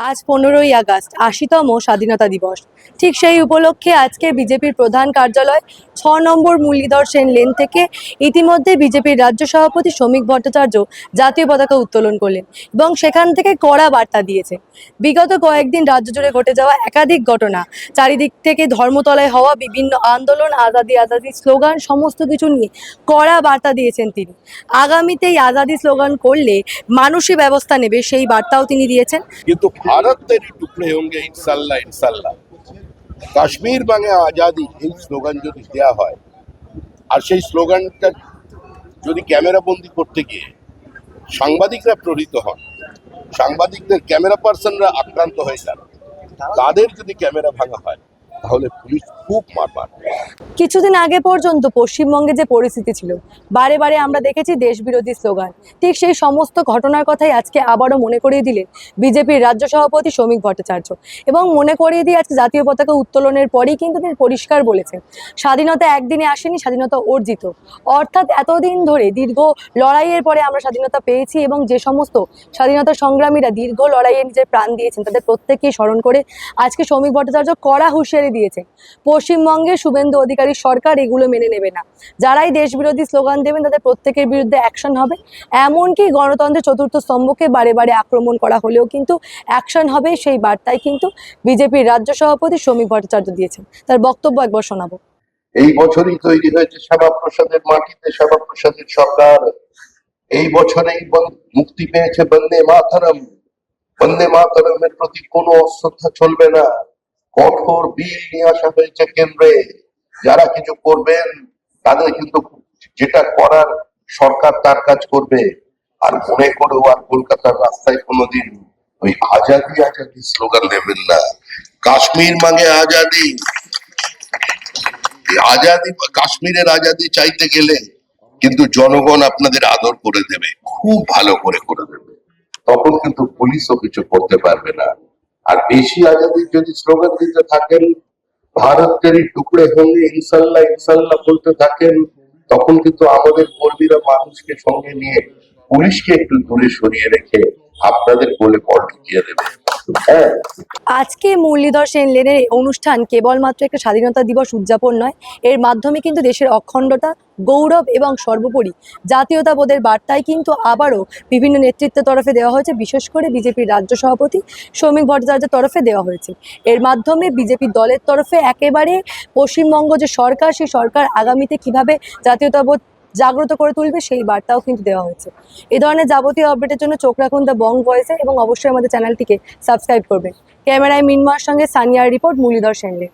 আজ 15ই আগস্ট ৮০তম স্বাধীনতা দিবস। ঠিক সেই উপলক্ষে আজকে বিজেপির প্রধান কার্যালয় ৬ নম্বর মুরলীধর সেন লেন থেকে ইতিমধ্যে বিজেপির রাজ্য সভাপতি শ্রমিক ভট্টাচার্য জাতীয় পতাকা উত্তোলন করলেন এবং সেখান থেকে কড়া বার্তা দিয়েছে। বিগত কয়েকদিন রাজ্য জুড়ে ঘটে যাওয়া একাধিক ঘটনা, চারিদিক থেকে ধর্মতলায় হওয়া বিভিন্ন আন্দোলন, আজাদি আজাদি স্লোগান, সমস্ত কিছু নিয়ে কড়া বার্তা দিয়েছেন তিনি। আগামীতে এই আজাদি স্লোগান করলে মানুষই ব্যবস্থা নেবে, সেই বার্তাও তিনি দিয়েছেন। কিন্তু भारत तेरी टुकड़े होंगे इंशाल्लाह इंशाल्लाह। কাশ্মীর বাঙে আজাদি এই স্লোগান যদি দেওয়া হয় আর সেই স্লোগানটা যদি ক্যামেরা বন্দি করতে গিয়ে সাংবাদিকরা প্রহৃত হন, সাংবাদিকদের ক্যামেরা পার্সনরা আক্রান্ত হয়ে যান, তাদের যদি ক্যামেরা ভাঙা হয় তাহলে পুলিশ খুব মার মারবে। কিছুদিন আগে পর্যন্ত পশ্চিমবঙ্গে যে পরিস্থিতি ছিল, বারে বারে আমরা দেখেছি দেশবিরোধী স্লোগান, ঠিক সেই সমস্ত ঘটনার কথাই আজকে আবারও মনে করিয়ে দিলেন বিজেপির রাজ্য সভাপতি শ্রমিক ভট্টাচার্য। এবং মনে করিয়ে দিয়ে আজকে জাতীয় পতাকা উত্তোলনের পরেই কিন্তু তিনি পরিষ্কার বলেছেন, স্বাধীনতা একদিনে আসেনি, স্বাধীনতা অর্জিত। অর্থাৎ এতদিন ধরে দীর্ঘ লড়াইয়ের পরে আমরা স্বাধীনতা পেয়েছি এবং যে সমস্ত স্বাধীনতা সংগ্রামীরা দীর্ঘ লড়াইয়ে নিজের প্রাণ দিয়েছেন তাদের প্রত্যেককেই স্মরণ করে আজকে শ্রমিক ভট্টাচার্য কড়া হুঁশিয়ারি দিয়েছে, পশ্চিমবঙ্গে শুভেন্দু অধিকারী সরকার এগুলো মেনে নেবে না। যারাই দেশবিরোধী স্লোগান দেবেন তাদের প্রত্যেকের বিরুদ্ধে অ্যাকশন হবে। এমনকি গণতন্ত্রের চতুর্থ স্তম্ভকে বারে বারে আক্রমণ করা হলেও কিন্তু অ্যাকশন হবে, সেই বার্তাই কিন্তু বিজেপির রাজ্য সভাপতি শ্রমিক ভট্টাচার্য দিয়েছেন। তার বক্তব্য একবার শোনাবো। এই বছরই তৈরি হয়েছে শ্যামাপ্রসাদের মাটিতে শ্যামাপ্রসাদের সরকার। এই বছরেই মুক্তি পেয়েছে বন্দে মাতরম। বন্দে মাতরমের প্রতি কোনো অশ্রদ্ধা চলবে না। কঠোর বিল নিয়ে আসা হয়েছে কেন্দ্রে। যারা কিছু করবেন তাদের কিন্তু যেটা করার সরকার তার কাজ করবে। আর মনে করেও আর কলকাতার রাস্তায় কোনোদিন ওই আজাদি আজাদি স্লোগান দেবেন না। কাশ্মীর মাঙ্গে আজাদি, আজাদি, কাশ্মীরের আজাদি চাইতে গেলে কিন্তু জনগণ আপনাদের আদর করে দেবে, খুব ভালো করে দেবে। তখন কিন্তু পুলিশও কিছু করতে পারবে না। আর বেশি আজাদির যদি স্লোগান দিতে থাকেন, ভারত তেরি টুকরে হোঙ্গে ইনশাল্লাহ ইনশাল্লাহ বলতে থাকেন, তখন কিন্তু আমাদের কর্মীরা মানুষকে সঙ্গে নিয়ে পুলিশকে একটু দূরে সরিয়ে রেখে আপনাদের বলে বল ঢুকিয়ে দেবে। হ্যাঁ, আজকে মুরলীধর সেন লেনের অনুষ্ঠান কেবলমাত্র একটা স্বাধীনতা দিবস উদযাপন নয়, এর মাধ্যমে কিন্তু দেশের অখণ্ডতা, গৌরব এবং সর্বোপরি জাতীয়তাবোধের বার্তায় কিন্তু আবারও বিভিন্ন নেতৃত্বের তরফে দেওয়া হয়েছে, বিশেষ করে বিজেপির রাজ্য সভাপতি শ্রমিক ভট্টাচার্যের তরফে দেওয়া হয়েছে। এর মাধ্যমে বিজেপি দলের তরফে একেবারে পশ্চিমবঙ্গ যে সরকার, সেই সরকার আগামীতে কিভাবে জাতীয়তাবোধ জাগ্রত করে তুলবে সেই বার্তাও কিন্তু দেওয়া হয়েছে। এই ধরনের যাবতীয় আপডেটের জন্য চোখ রাখুন দ্য বং ভয়েসে এবং অবশ্যই আমাদের চ্যানেলটিকে সাবস্ক্রাইব করবেন। ক্যামেরায় মিনমার সঙ্গে সানিয়ার রিপোর্ট, মুরলীধর সেন লেন।